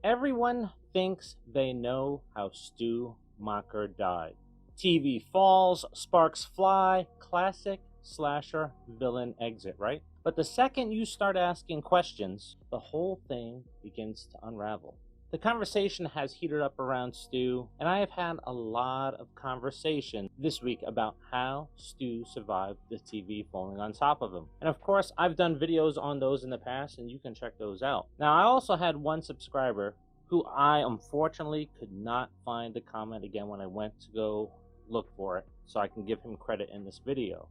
Everyone thinks they know how Stu Macher died. TV falls, sparks fly, classic slasher villain exit, right? But the second you start asking questions, the whole thing begins to unravel. The conversation has heated up around Stu, and I have had a lot of conversation this week about how Stu survived the TV falling on top of him. And of course, I've done videos on those in the past, and you can check those out. Now, I also had one subscriber who I unfortunately could not find the comment again when I went to go look for it, so I can give him credit in this video.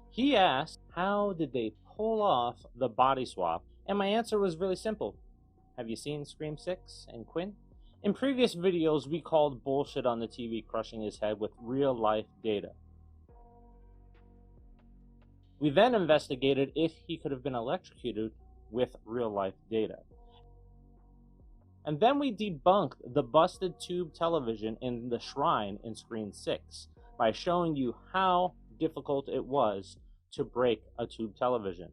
He asked, how did they pull off the body swap? And my answer was really simple. Have you seen Scream 6 and Quinn? In previous videos, we called bullshit on the TV crushing his head with real-life data. We then investigated if he could have been electrocuted with real-life data. And then we debunked the busted tube television in the shrine in Scream 6 by showing you how difficult it was to break a tube television.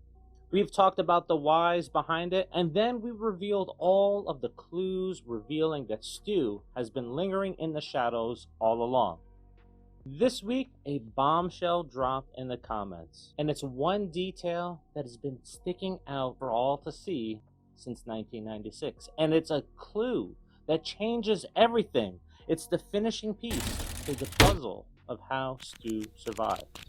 We've talked about the whys behind it, and then we revealed all of the clues revealing that Stu has been lingering in the shadows all along. This week, a bombshell dropped in the comments, and it's one detail that has been sticking out for all to see since 1996, and it's a clue that changes everything. It's the finishing piece to the puzzle of how Stu survived.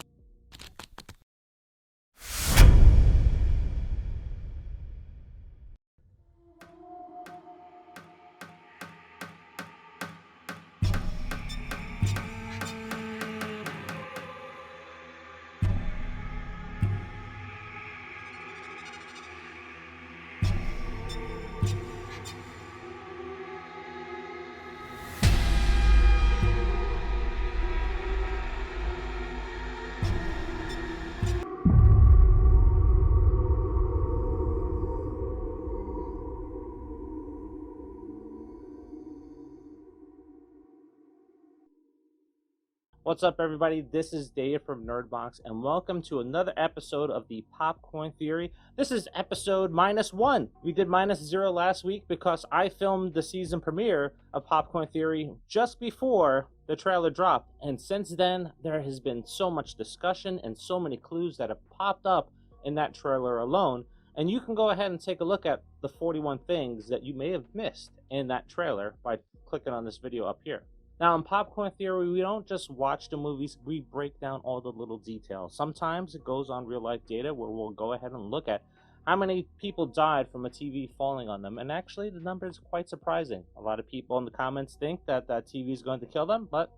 What's up, everybody? This is Dave from Nerdbox, and welcome to another episode of the Popcorn Theory. This is episode -1. We did -0 last week because I filmed the season premiere of Popcorn Theory just before the trailer dropped, and since then, there has been so much discussion and so many clues that have popped up in that trailer alone, and you can go ahead and take a look at the 41 things that you may have missed in that trailer by clicking on this video up here. Now, in Popcorn Theory, we don't just watch the movies, we break down all the little details. Sometimes it goes on real-life data where we'll go ahead and look at how many people died from a TV falling on them, and actually the number is quite surprising. A lot of people in the comments think that that TV is going to kill them, but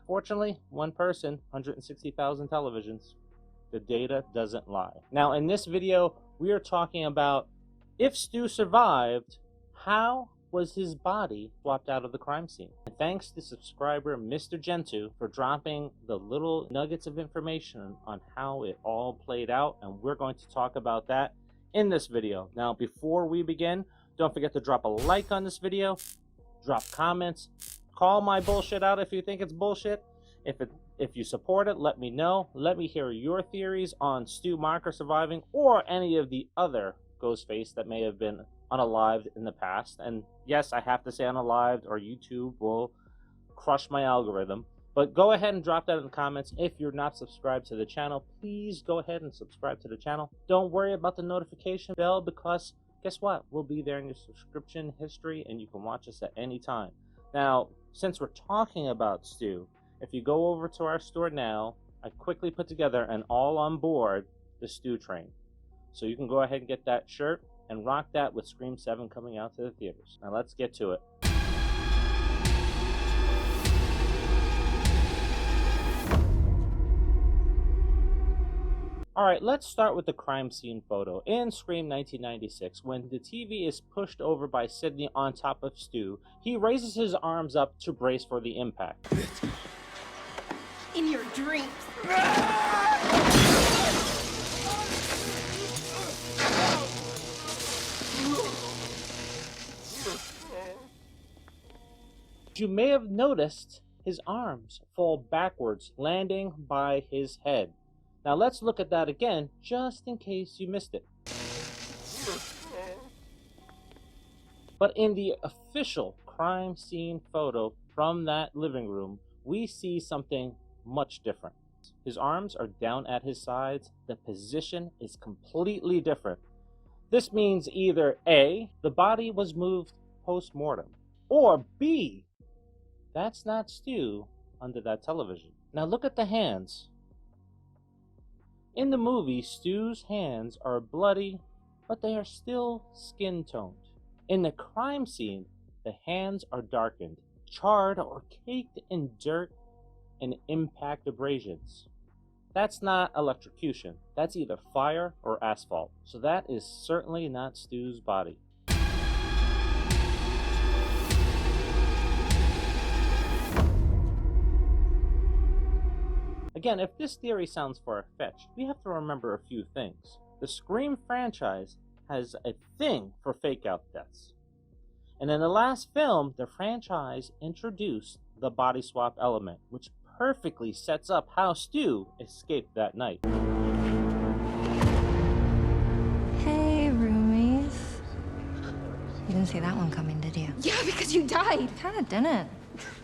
fortunately, one person, 160,000 televisions. The data doesn't lie. Now, in this video, we are talking about if Stu survived, how was his body swapped out of the crime scene? And thanks to subscriber Mr. Gentoo for dropping the little nuggets of information on how it all played out, and we're going to talk about that in this video. Now, before we begin, don't forget to drop a like on this video, drop comments, call my bullshit out if you think it's bullshit. If you support it, let me know. Let me hear your theories on Stu Macher surviving or any of the other Ghostface that may have been unalived in the past. And yes, I have to say unalived or YouTube will crush my algorithm. But go ahead and drop that in the comments. If you're not subscribed to the channel, please go ahead and subscribe to the channel. Don't worry about the notification bell because guess what? We'll be there in your subscription history and you can watch us at any time. Now, since we're talking about Stu, if you go over to our store now, I quickly put together an all on board the Stu train. So you can go ahead and get that shirt and rock that with Scream 7 coming out to the theaters. Now let's get to it. Alright, let's start with the crime scene photo. In Scream 1996, when the TV is pushed over by Sidney on top of Stu, he raises his arms up to brace for the impact. In your dreams. You may have noticed his arms fall backwards, landing by his head. Now let's look at that again, just in case you missed it. But in the official crime scene photo from that living room, we see something much different. His arms are down at his sides. The position is completely different. This means either A, the body was moved post-mortem, or B, that's not Stu under that television. Now look at the hands. In the movie, Stu's hands are bloody, but they are still skin-toned. In the crime scene, the hands are darkened, charred, or caked in dirt and impact abrasions. That's not electrocution. That's either fire or asphalt. So that is certainly not Stu's body. Again, if this theory sounds far-fetched, we have to remember a few things. The Scream franchise has a thing for fake-out deaths. And in the last film, the franchise introduced the body swap element, which perfectly sets up how Stu escaped that night. Hey, roomies. You didn't see that one coming, did you? Yeah, because you died. Kinda didn't,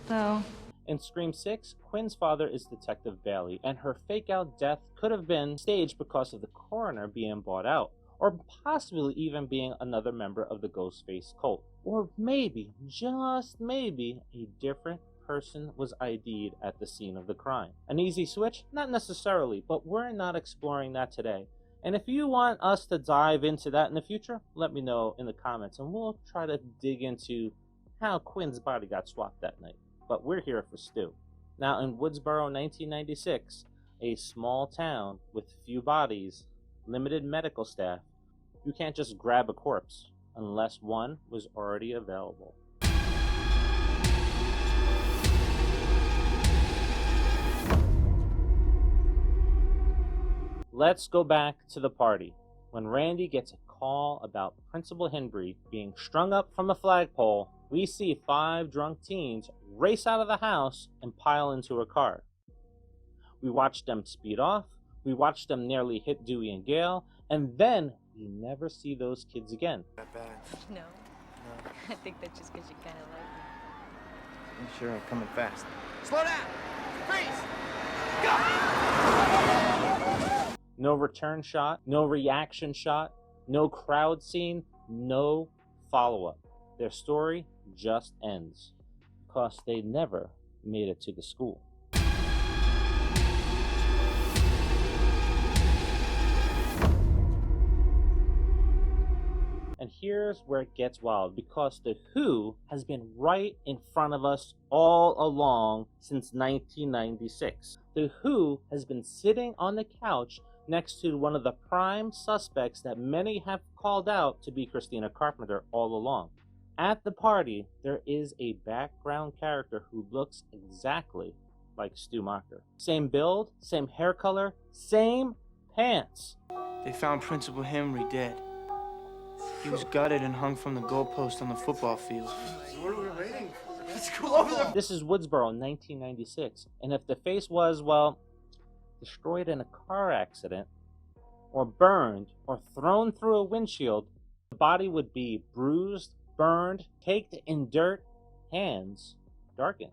though. In Scream 6, Quinn's father is Detective Bailey, and her fake-out death could have been staged because of the coroner being bought out, or possibly even being another member of the Ghostface cult. Or maybe, just maybe, a different person was ID'd at the scene of the crime. An easy switch? Not necessarily, but we're not exploring that today. And if you want us to dive into that in the future, let me know in the comments, and we'll try to dig into how Quinn's body got swapped that night. But we're here for Stu. Now, in Woodsboro, 1996, a small town with few bodies, limited medical staff, you can't just grab a corpse unless one was already available. Let's go back to the party. When Randy gets a call about Principal Henry being strung up from a flagpole, we see 5 drunk teens race out of the house and pile into a car. We watch them speed off, we watch them nearly hit Dewey and Gale, and then we never see those kids again. That bad. No. I think that's just because you kind of like me. You sure I'm coming fast. Slow down! Freeze! No return shot, no reaction shot, no crowd scene, no follow-up. Their story just ends because they never made it to the school. And here's where it gets wild, because the Who has been right in front of us all along since 1996. The Who has been sitting on the couch next to one of the prime suspects that many have called out to be Christina Carpenter all along. At the party, there is a background character who looks exactly like Stu Macher. Same build, same hair color, same pants. They found Principal Henry dead. He was gutted and hung from the goalpost on the football field. What are we waiting for? Let's go over there. This is Woodsboro, 1996. And if the face was, well, destroyed in a car accident, or burned, or thrown through a windshield, the body would be bruised, burned, caked in dirt, hands darkened.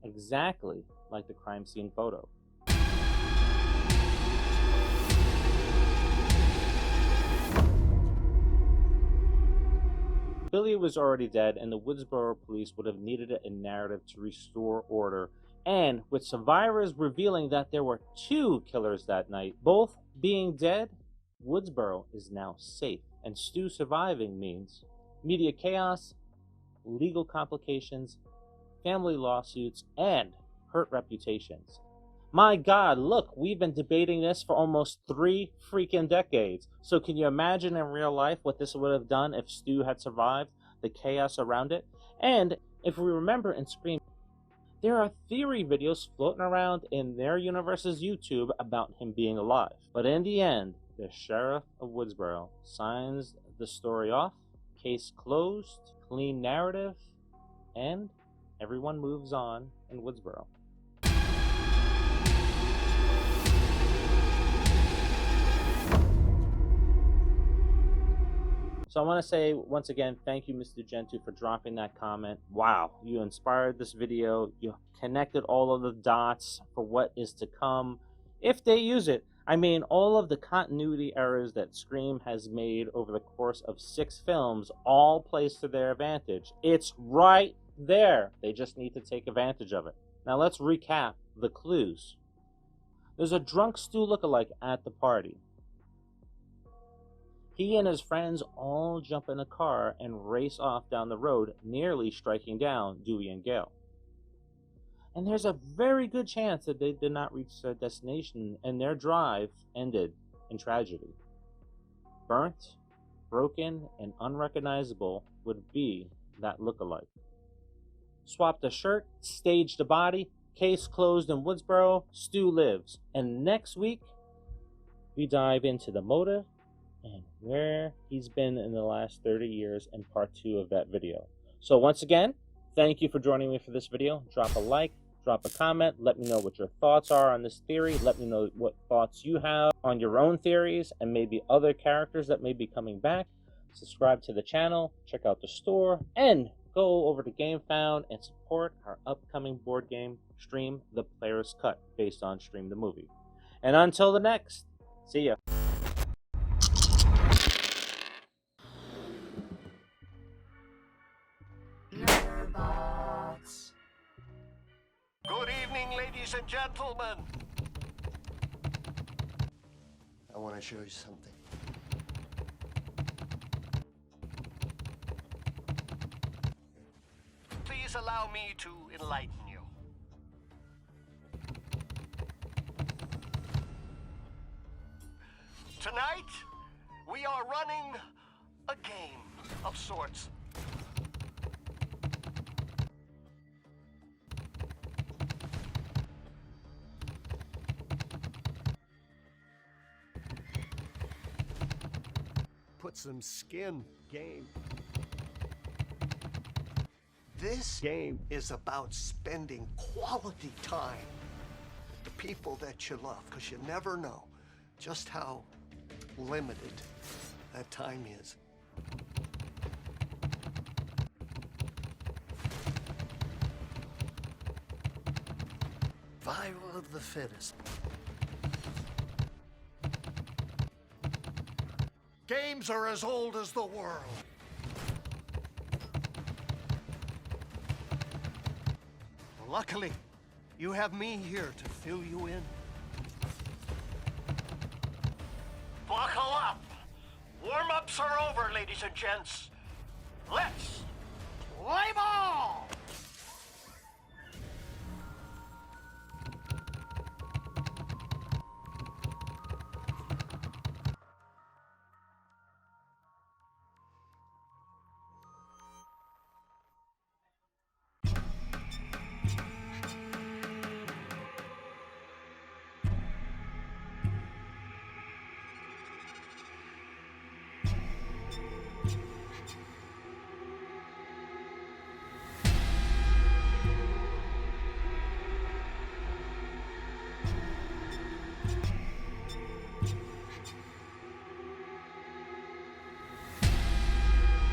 Exactly like the crime scene photo. Billy was already dead, and the Woodsboro police would have needed a narrative to restore order. And with survivors revealing that there were 2 killers that night, both being dead, Woodsboro is now safe. And Stu surviving means media chaos, legal complications, family lawsuits, and hurt reputations. My God, look, we've been debating this for almost 3 freaking decades. So can you imagine in real life what this would have done if Stu had survived, the chaos around it? And if we remember in Scream, there are theory videos floating around in their universe's YouTube about him being alive. But in the end, the sheriff of Woodsboro signs the story off, case closed, clean narrative, and everyone moves on in Woodsboro. So So I want to say once again, thank you, Mr. Gentoo, for dropping that comment. Wow, you inspired this video. You connected all of the dots for what is to come if they use it. I mean, all of the continuity errors that Scream has made over the course of 6 films all plays to their advantage. It's right there. They just need to take advantage of it. Now let's recap the clues. There's a drunk Stu lookalike at the party. He and his friends all jump in a car and race off down the road, nearly striking down Dewey and Gale. And there's a very good chance that they did not reach their destination and their drive ended in tragedy. Burnt, broken, and unrecognizable would be that lookalike. Swapped a shirt, staged a body, case closed in Woodsboro, Stu lives. And next week, we dive into the motive and where he's been in the last 30 years in part 2 of that video. So once again, thank you for joining me for this video. Drop a like, drop a comment, let me know what your thoughts are on this theory. Let me know what thoughts you have on your own theories and maybe other characters that may be coming back. Subscribe to the channel, check out the store, and go over to GameFound and support our upcoming board game stream, The Player's Cut, based on Stream the Movie. And until the next, see ya. Good evening, ladies and gentlemen. I want to show you something. Please allow me to enlighten you. Tonight, we are running a game of sorts. Put some skin game. This game is about spending quality time with the people that you love, because you never know just how limited that time is. Survival of the fittest. Games are as old as the world. Luckily, you have me here to fill you in. Buckle up. Warm-ups are over, ladies and gents. Let's play ball!